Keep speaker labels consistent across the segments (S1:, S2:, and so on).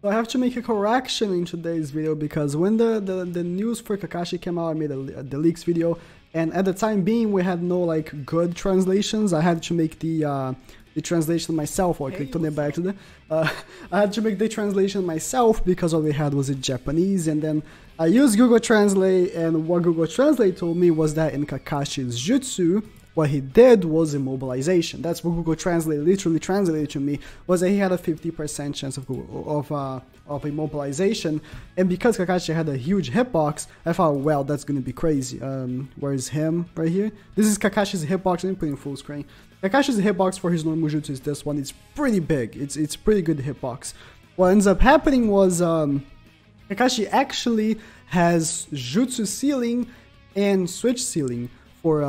S1: So I have to make a correction in today's video because when the news for Kakashi came out, I made the leaks video, and at the time being we had no like good translations. I had to make the translation myself. I clicked on it back to the I had to make the translation myself because all we had was in Japanese, and then I used Google Translate, and what Google Translate told me was that in Kakashi's jutsu, what he did was immobilization. That's what Google Translate literally translated to me, was that he had a 50% chance of immobilization. And because Kakashi had a huge hitbox, I thought, well, that's gonna be crazy. Where is him? Right here? This is Kakashi's hitbox. Let me put in full screen. Kakashi's hitbox for his normal jutsu is this one. It's pretty big. It's pretty good hitbox. What ends up happening was Kakashi actually has jutsu ceiling and switch ceiling for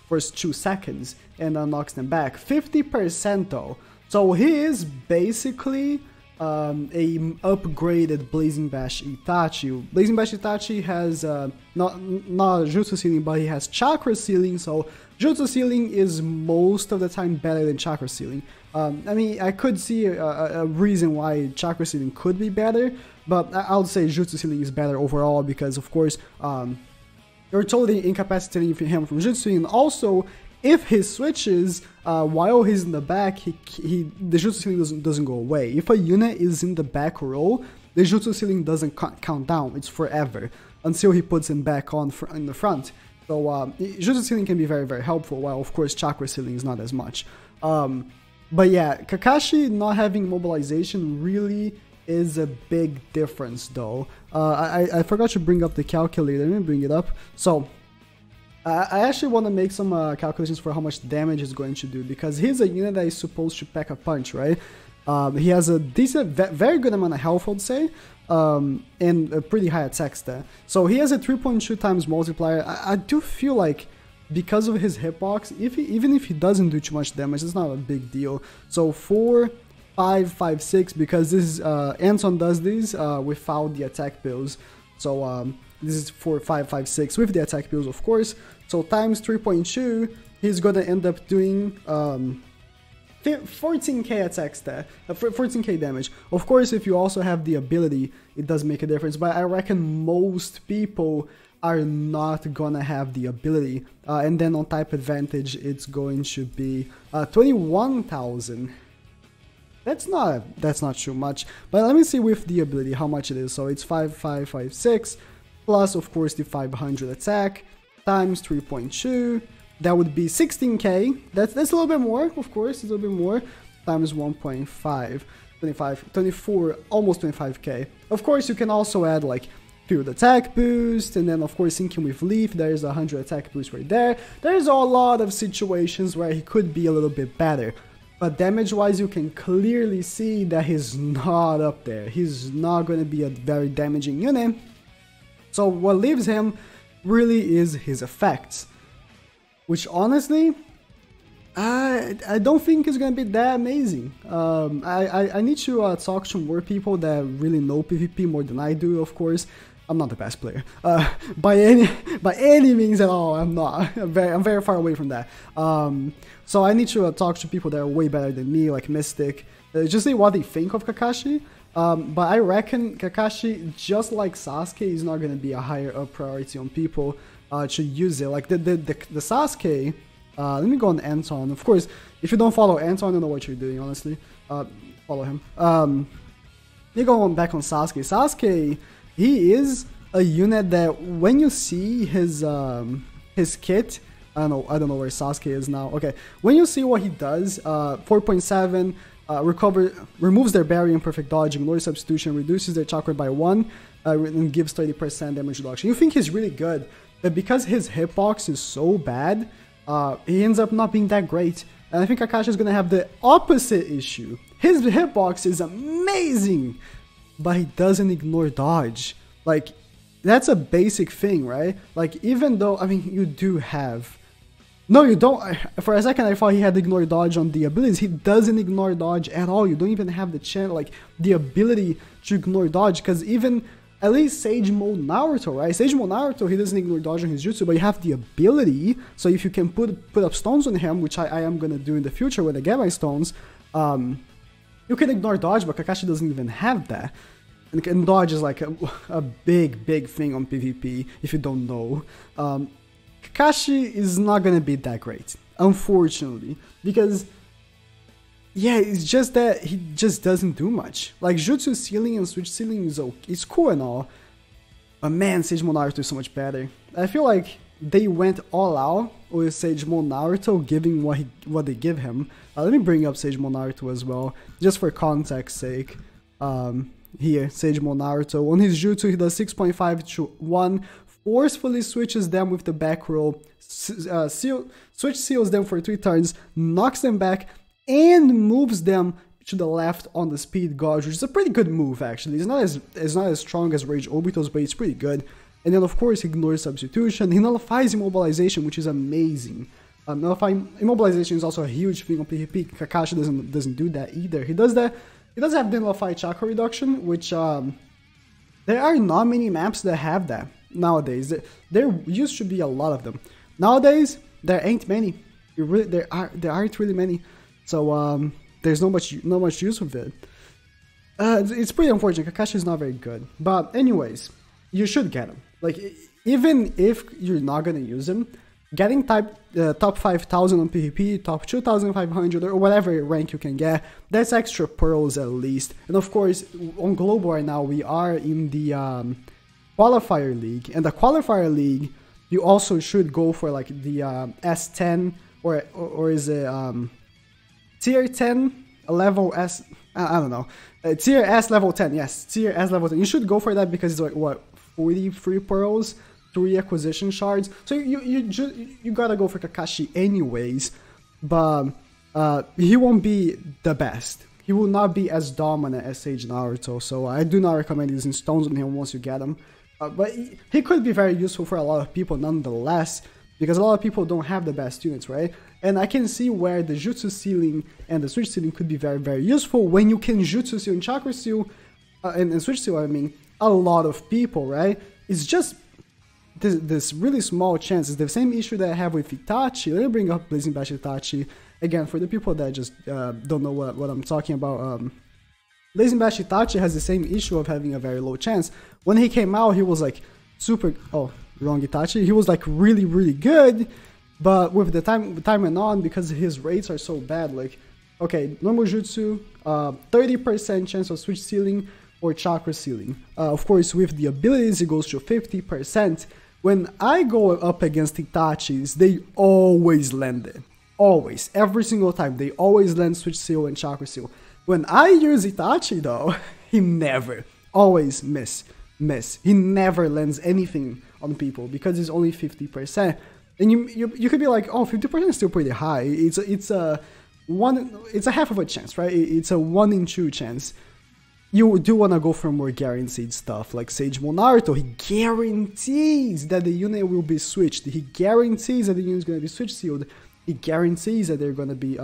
S1: 2 seconds and knocks them back. 50% though. So he is basically a upgraded Blazing Bash Itachi. Blazing Bash Itachi has not jutsu ceiling, but he has chakra ceiling. So jutsu ceiling is most of the time better than chakra ceiling. I mean, I could see a reason why chakra ceiling could be better, but I would say jutsu ceiling is better overall because, of course, you're totally incapacitating him from jutsu, and also if he switches while he's in the back, the jutsu ceiling doesn't go away. If a unit is in the back row, the jutsu ceiling doesn't count down. It's forever until he puts him back on in the front. So jutsu ceiling can be very, very helpful, while of course chakra ceiling is not as much. But yeah, Kakashi not having mobilization really is a big difference though. I forgot to bring up the calculator. Let me bring it up. So I actually want to make some calculations for how much damage he's going to do, because he's a unit that is supposed to pack a punch, right? He has a decent, very good amount of health, I would say, and a pretty high attack stat. So he has a 3.2 times multiplier. I do feel like because of his hitbox, even if he doesn't do too much damage, it's not a big deal. So 4, 5, 5, 6, because this is Anton does these without the attack bills. So this is 4, 5, 5, 6 with the attack bills, of course. So times 3.2, he's gonna end up doing 14k attack stat, 14k damage. Of course, if you also have the ability, it does make a difference. But I reckon most people are not gonna have the ability. And then on type advantage, it's going to be 21,000. That's not too much, but let me see with the ability how much it is. So it's 5, 5, 5, 6, plus of course the 500 attack, times 3.2, that would be 16k, that's a little bit more, of course, it's a little bit more, times 1.5, 25, 24, almost 25k. Of course, you can also add like field attack boost, and then of course syncing with Leaf, there's 100 attack boost right there. There's a lot of situations where he could be a little bit better. But damage-wise, you can clearly see that he's not up there. He's not going to be a very damaging unit. So what leaves him really is his effects, which honestly, I don't think is going to be that amazing. I need to talk to more people that really know PvP more than I do, of course. I'm not the best player, by any means at all. I'm not. I'm very far away from that. So I need to talk to people that are way better than me, like Mystic, just see what they think of Kakashi. But I reckon Kakashi, just like Sasuke, is not gonna be a higher up priority on people to use it. Like the Sasuke. Let me go on Anton. Of course, if you don't follow Anton, I don't know what you're doing. Honestly, follow him. Let me go on back on Sasuke. Sasuke. He is a unit that when you see his kit, I don't know where Sasuke is now. Okay, when you see what he does, 4.7 removes their barrier and perfect dodge, ignores substitution, reduces their chakra by 1, and gives 30% damage reduction. You think he's really good, but because his hitbox is so bad, he ends up not being that great. And I think Kakashi is gonna have the opposite issue. His hitbox is amazing, but he doesn't ignore dodge. Like, that's a basic thing, right? Like, even though, I mean, you do have... No, you don't. For a second, I thought he had ignore dodge on the abilities. He doesn't ignore dodge at all. You don't even have the chance, like, the ability to ignore dodge, because even, at least Sage Mode Naruto, right? Sage Mode Naruto, he doesn't ignore dodge on his jutsu, but you have the ability, so if you can put up stones on him, which I am gonna do in the future when I get my stones, You can ignore dodge, but Kakashi doesn't even have that. And dodge is like a big thing on PvP, if you don't know. Kakashi is not gonna be that great, unfortunately, because yeah, it's just that he just doesn't do much. Like, Jutsu Sealing and Switch Sealing is okay, it's cool and all, but man, Sage Mode Naruto is so much better. I feel like they went all out with Sage Mode Naruto, giving what they give him. Let me bring up Sage Mode Naruto as well, just for context sake. Here, Sage Mode Naruto. On his Jutsu, he does 6.5 to 1, forcefully switches them with the back row, switch seals them for 3 turns, knocks them back, and moves them to the left on the speed gauge, which is a pretty good move actually. It's not as strong as Rage Obito's, but it's pretty good. And then of course he ignores substitution, he nullifies immobilization, which is amazing. Nullifying immobilization is also a huge thing on PvP. Kakashi doesn't do that either. He does that. He does have the nullify chakra reduction, which there are not many maps that have that nowadays. There used to be a lot of them. Nowadays there ain't many. There aren't really many. So there's not much use of it. It's pretty unfortunate. Kakashi is not very good. But anyways, you should get him. Like, even if you're not gonna use him, getting top 5,000 on PvP, top 2,500 or whatever rank you can get, that's extra pearls at least. And of course, on global right now, we are in the qualifier league, and the qualifier league, you also should go for like the S10 or is it tier 10 level S? I don't know. Tier S level 10. Yes, tier S level 10. You should go for that because it's like what, 43 pearls. 3 acquisition shards, so you gotta go for Kakashi anyways, but he won't be the best. He will not be as dominant as Sage Naruto, so I do not recommend using stones on him once you get him. But he could be very useful for a lot of people nonetheless, because a lot of people don't have the best units, right? And I can see where the Jutsu Sealing and the Switch Sealing could be very useful when you can Jutsu Seal and Chakra Seal, and Switch Seal, I mean, a lot of people, right? It's just this really small chance. Is the same issue that I have with Itachi. Let me bring up Blazing Bash Itachi again for the people that just don't know what I'm talking about. Blazing Bash Itachi has the same issue of having a very low chance. When he came out, he was like super. Oh, wrong Itachi. He was like really good, but with the time went on, because his rates are so bad. Like, okay, normal jutsu, 30% chance of switch sealing or chakra sealing. Of course, with the abilities, it goes to 50%. When I go up against Itachi's, they always land it. Always. Every single time. They always land Switch Seal and Chakra Seal. When I use Itachi though, he never. Always miss. He never lands anything on people because it's only 50%. And you could be like, oh, 50% is still pretty high. It's a half of a chance, right? It's a 1 in 2 chance. You do want to go for more guaranteed stuff, like Sage Mode Naruto. He guarantees that the unit will be switched. He guarantees that the unit is going to be switch sealed. He guarantees that they're going to be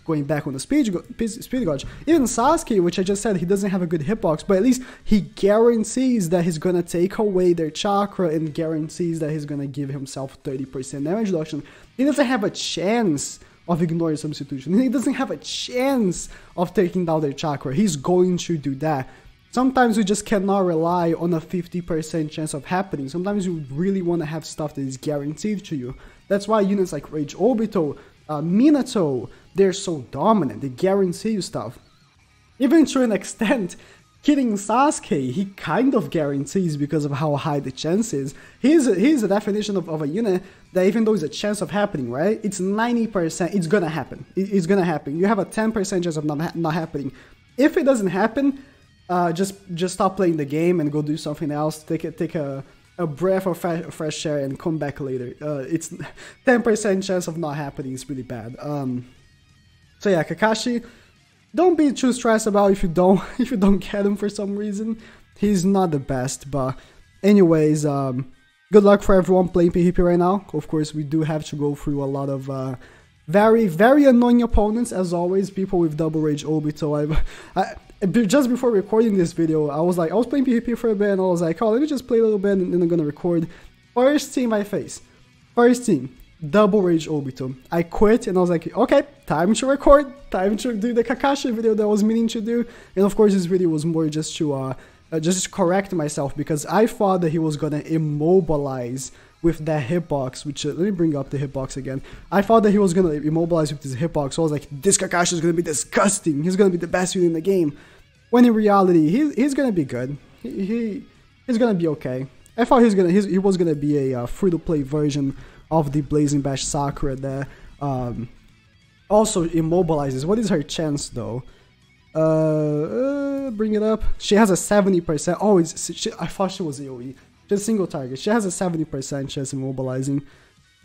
S1: going back on the speed gauge. Even Sasuke, which I just said, he doesn't have a good hitbox, but at least he guarantees that he's going to take away their chakra and guarantees that he's going to give himself 30% damage reduction. He doesn't have a chance of ignoring substitution. He doesn't have a chance of taking down their chakra. He's going to do that. Sometimes you just cannot rely on a 50% chance of happening. Sometimes you really want to have stuff that is guaranteed to you. That's why units like Rage Obito, Minato, they're so dominant. They guarantee you stuff. Even to an extent, killing Sasuke, he kind of guarantees because of how high the chance is. Here's a definition of a unit that even though it's a chance of happening, right? It's 90%, it's gonna happen. It's gonna happen. You have a 10% chance of not happening. If it doesn't happen, just stop playing the game and go do something else. Take a breath of fresh air and come back later. It's 10% chance of not happening. It's really bad. So yeah, Kakashi, don't be too stressed about if you don't get him for some reason. He's not the best, but anyways, good luck for everyone playing PvP right now. Of course, we do have to go through a lot of very annoying opponents, as always. People with double Rage Obito. Just before recording this video, I was playing PvP for a bit, and I was like, oh, let me just play a little bit, and then I'm gonna record. First team I face. First team. double rage Obito. I quit and I was like, okay, time to record, time to do the Kakashi video that I was meaning to do. And of course this video was more just to correct myself, because I thought that he was gonna immobilize with that hitbox, which, let me bring up the hitbox again. I thought that he was gonna immobilize with this hitbox, so I was like, this Kakashi is gonna be disgusting, he's gonna be the best villain in the game. When in reality, he's gonna be good. He's gonna be okay. I thought he was gonna be a free-to-play version of the Blazing Bash Sakura that also immobilizes. What is her chance though? Bring it up. She has a 70%. Oh, I thought she was AoE. She has a single target. She has a 70% chance of immobilizing.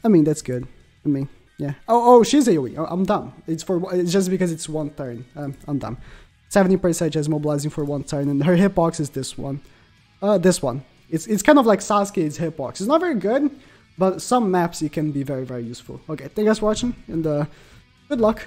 S1: I mean, that's good. I mean, yeah. Oh, she's AoE. I'm dumb. It's just because it's one turn. I'm dumb. 70% chance mobilizing for one turn, and her hitbox is this one. This one. It's kind of like Sasuke's hitbox. It's not very good, but some maps it can be very, very useful. Okay, thank you guys for watching, and good luck.